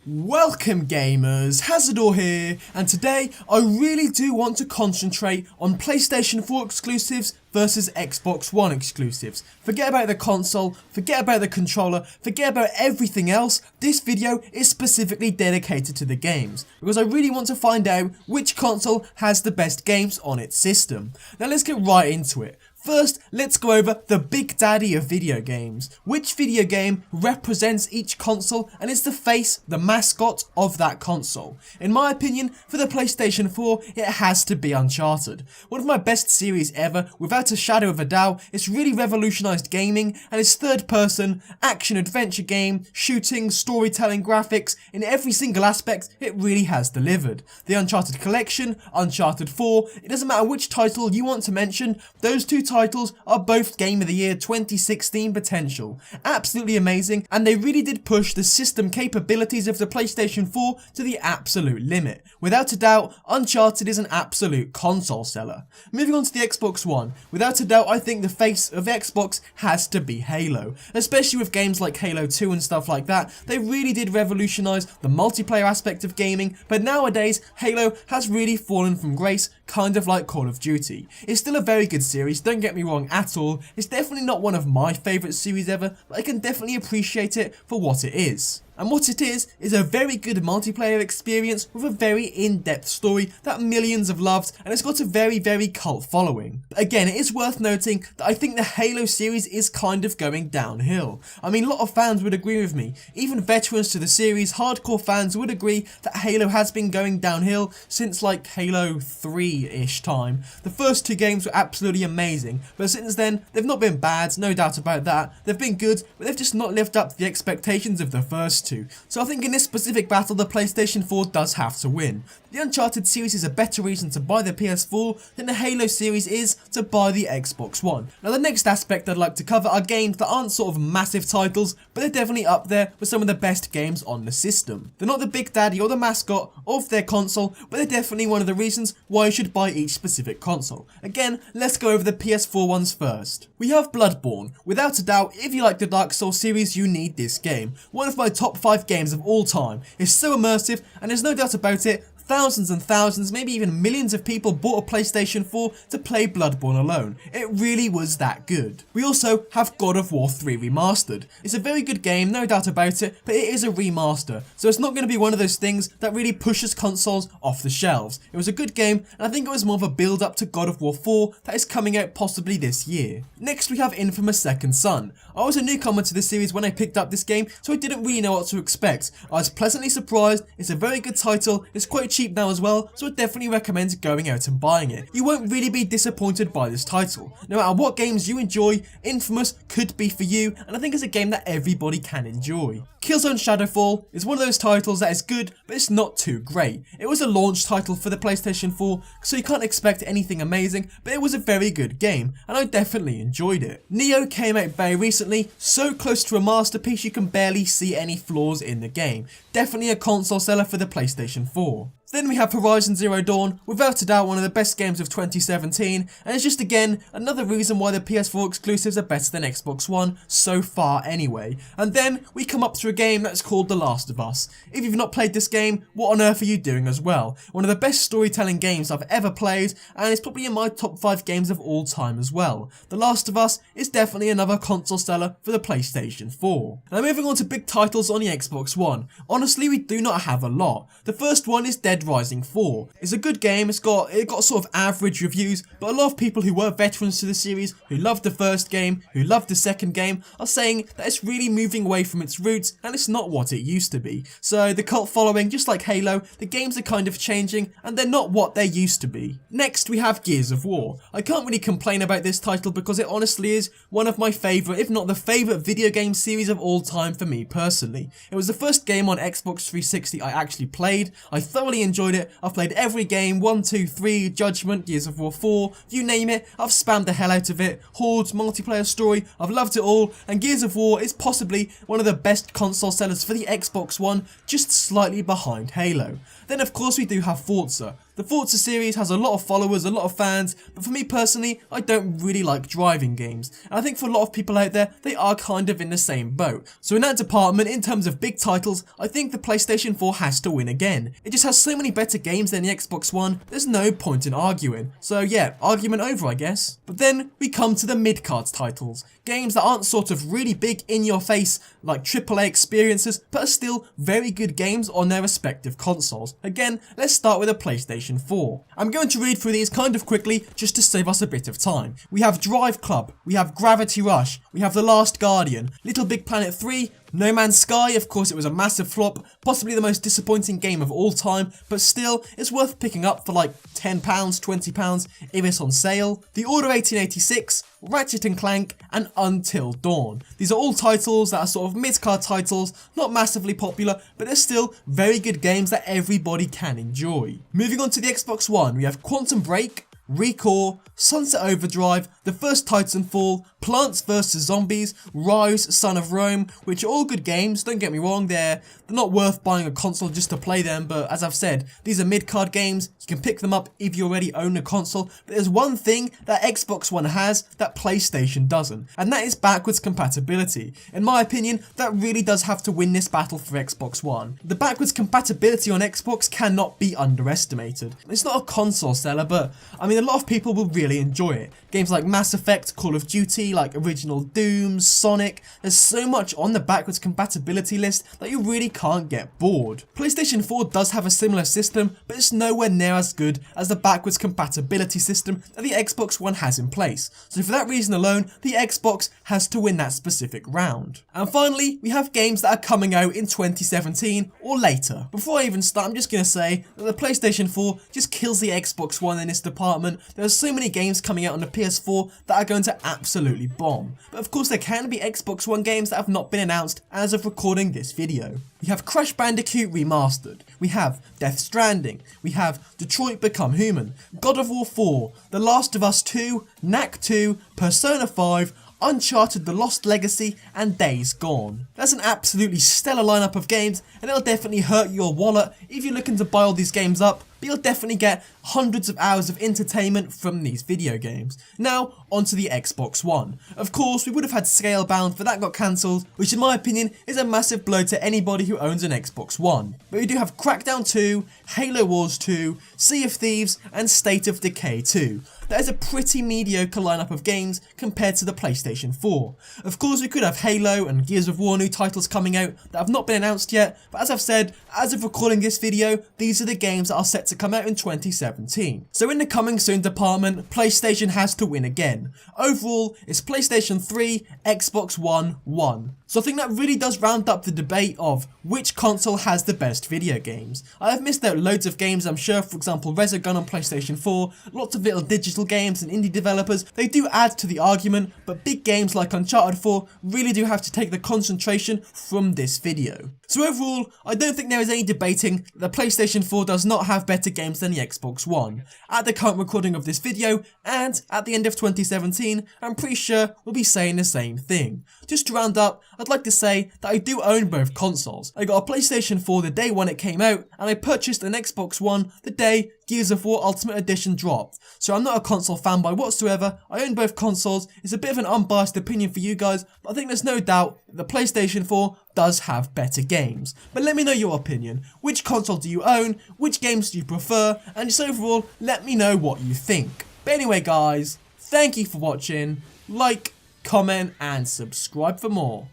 Welcome gamers, Hazzador here, and today I really do want to concentrate on PlayStation 4 exclusives versus Xbox One exclusives. Forget about the console, forget about the controller, forget about everything else. This video is specifically dedicated to the games, because I really want to find out which console has the best games on its system. Now let's get right into it. First, let's go over the big daddy of video games. Which video game represents each console and is the face, the mascot of that console? In my opinion, for the PlayStation 4, it has to be Uncharted. One of my best series ever, without a shadow of a doubt. It's really revolutionized gaming, and its third-person, action-adventure game, shooting, storytelling, graphics, in every single aspect, it really has delivered. The Uncharted collection, Uncharted 4, it doesn't matter which title you want to mention, those two titles are both Game of the Year 2016 potential. Absolutely amazing, and they really did push the system capabilities of the PlayStation 4 to the absolute limit. Without a doubt, Uncharted is an absolute console seller. Moving on to the Xbox One, without a doubt I think the face of Xbox has to be Halo. Especially with games like Halo 2 and stuff like that, they really did revolutionize the multiplayer aspect of gaming, but nowadays Halo has really fallen from grace, kind of like Call of Duty. It's still a very good series, don't get me wrong at all. It's definitely not one of my favourite series ever, but I can definitely appreciate it for what it is. And what it is a very good multiplayer experience with a very in-depth story that millions have loved, and it's got a very cult following. But again, it is worth noting that I think the Halo series is kind of going downhill. I mean, a lot of fans would agree with me. Even veterans to the series, hardcore fans would agree that Halo has been going downhill since like Halo 3-ish time. The first two games were absolutely amazing, but since then, they've not been bad, no doubt about that. They've been good, but they've just not lived up to the expectations of the first two. So I think in this specific battle the PlayStation 4 does have to win. The Uncharted series is a better reason to buy the PS4 than the Halo series is to buy the Xbox One. Now the next aspect I'd like to cover are games that aren't sort of massive titles, but they're definitely up there with some of the best games on the system. They're not the big daddy or the mascot of their console, but they're definitely one of the reasons why you should buy each specific console. Again, let's go over the PS4 ones first. We have Blood-Borne. Without a doubt, if you like the Dark Souls series, you need this game. One of my top 5 games of all time. It's so immersive, and there's no doubt about it, thousands and thousands, maybe even millions of people bought a PlayStation 4 to play Blood-Borne alone. It really was that good. We also have God of War 3 Remastered. It's a very good game, no doubt about it, but it is a remaster, so it's not going to be one of those things that really pushes consoles off the shelves. It was a good game, and I think it was more of a build up to God of War 4 that is coming out possibly this year. Next we have Infamous Second Son. I was a newcomer to the series when I picked up this game, so I didn't really know what to expect. I was pleasantly surprised. It's a very good title, it's quite cheap now as well, so I definitely recommend going out and buying it. You won't really be disappointed by this title. No matter what games you enjoy, Infamous could be for you, and I think it's a game that everybody can enjoy. Killzone Shadowfall is one of those titles that is good, but it's not too great. It was a launch title for the PlayStation 4, so you can't expect anything amazing, but it was a very good game, and I definitely enjoyed it. Neo came out very recently, so close to a masterpiece you can barely see any flaws in the game. Definitely a console seller for the PlayStation 4. Then we have Horizon Zero Dawn, without a doubt one of the best games of 2017, and it's just again another reason why the PS4 exclusives are better than Xbox One, so far anyway. And then we come up to a game that's called The Last of Us. If you've not played this game, what on earth are you doing as well? One of the best storytelling games I've ever played, and it's probably in my top 5 games of all time as well. The Last of Us is definitely another console seller for the PlayStation 4. Now moving on to big titles on the Xbox One. Honestly, we do not have a lot. The first one is Dead Rising 4. It's a good game, it got sort of average reviews, but a lot of people who were veterans to the series, who loved the first game, who loved the second game, are saying that it's really moving away from its roots and it's not what it used to be. So the cult following, just like Halo, the games are kind of changing and they're not what they used to be. Next we have Gears of War. I can't really complain about this title because it honestly is one of my favourite, if not the favourite video game series of all time for me personally. It was the first game on Xbox 360 I actually played. I thoroughly enjoyed it. I've played every game, 1, 2, 3, Judgment, Gears of War 4, you name it, I've spammed the hell out of it. Horde, multiplayer story, I've loved it all, and Gears of War is possibly one of the best console sellers for the Xbox One, just slightly behind Halo. Then of course we do have Forza. The Forza series has a lot of followers, a lot of fans, but for me personally, I don't really like driving games. And I think for a lot of people out there, they are kind of in the same boat. So in that department, in terms of big titles, I think the PlayStation 4 has to win again. It just has so many better games than the Xbox One, there's no point in arguing. So yeah, argument over I guess. But then we come to the mid-card titles. Games that aren't sort of really big in your face like AAA experiences, but are still very good games on their respective consoles. Again, let's start with the PlayStation 4. I'm going to read through these kind of quickly just to save us a bit of time. We have Drive Club, we have Gravity Rush, we have The Last Guardian, Little Big Planet 3, No Man's Sky. Of course it was a massive flop, possibly the most disappointing game of all time, but still it's worth picking up for like £10, £20 if it's on sale. The Order 1886, Ratchet & Clank and Untitled Dawn. These are all titles that are sort of mid-card titles, not massively popular, but they're still very good games that everybody can enjoy. Moving on to the Xbox One, we have Quantum Break, Recore, Sunset Overdrive, The First Titanfall, Plants vs Zombies, Rise, Son of Rome, which are all good games, don't get me wrong, they're not worth buying a console just to play them, but as I've said, these are mid-card games, you can pick them up if you already own a console, but there's one thing that Xbox One has that PlayStation doesn't, and that is backwards compatibility. In my opinion, that really does have to win this battle for Xbox One. The backwards compatibility on Xbox cannot be underestimated. It's not a console seller, but I mean a lot of people will really enjoy it. Games like Mass Effect, Call of Duty, like original Doom, Sonic, there's so much on the backwards compatibility list that you really can't get bored. PlayStation 4 does have a similar system, but it's nowhere near as good as the backwards compatibility system that the Xbox One has in place. So for that reason alone, the Xbox has to win that specific round. And finally, we have games that are coming out in 2017 or later. Before I even start, I'm just going to say that the PlayStation 4 just kills the Xbox One in this department. There are so many games coming out on the PS4 that are going to absolutely bomb. But of course there can be Xbox One games that have not been announced as of recording this video. We have Crash Bandicoot Remastered, we have Death Stranding, we have Detroit Become Human, God of War 4, The Last of Us 2, Knack 2, Persona 5, Uncharted: The Lost Legacy and Days Gone. That's an absolutely stellar lineup of games, and it'll definitely hurt your wallet if you're looking to buy all these games up, but you'll definitely get hundreds of hours of entertainment from these video games. Now, onto the Xbox One. Of course, we would have had Scalebound, but that got cancelled, which in my opinion is a massive blow to anybody who owns an Xbox One. But we do have Crackdown 2, Halo Wars 2, Sea of Thieves and State of Decay 2. That is a pretty mediocre lineup of games compared to the PlayStation 4. Of course we could have Halo and Gears of War new titles coming out that have not been announced yet, but as I've said, as of recording this video, these are the games that are set to come out in 2017. So in the coming soon department, PlayStation has to win again. Overall, it's PlayStation 3, Xbox One, 1. So I think that really does round up the debate of which console has the best video games. I have missed out loads of games I'm sure, for example Resogun on PlayStation 4, lots of little digital games and indie developers, they do add to the argument, but big games like Uncharted 4 really do have to take the concentration from this video. So overall, I don't think there is any debating that the PlayStation 4 does not have better games than the Xbox One. At the current recording of this video, and at the end of 2017, I'm pretty sure we'll be saying the same thing. Just to round up, I'd like to say that I do own both consoles. I got a PlayStation 4 the day when it came out, and I purchased an Xbox One the day Gears of War Ultimate Edition dropped. So I'm not a console fanboy whatsoever, I own both consoles, it's a bit of an unbiased opinion for you guys, but I think there's no doubt that the PlayStation 4 does have better games. But let me know your opinion. Which console do you own? Which games do you prefer? And just overall, let me know what you think. But anyway guys, thank you for watching. Like, comment and subscribe for more.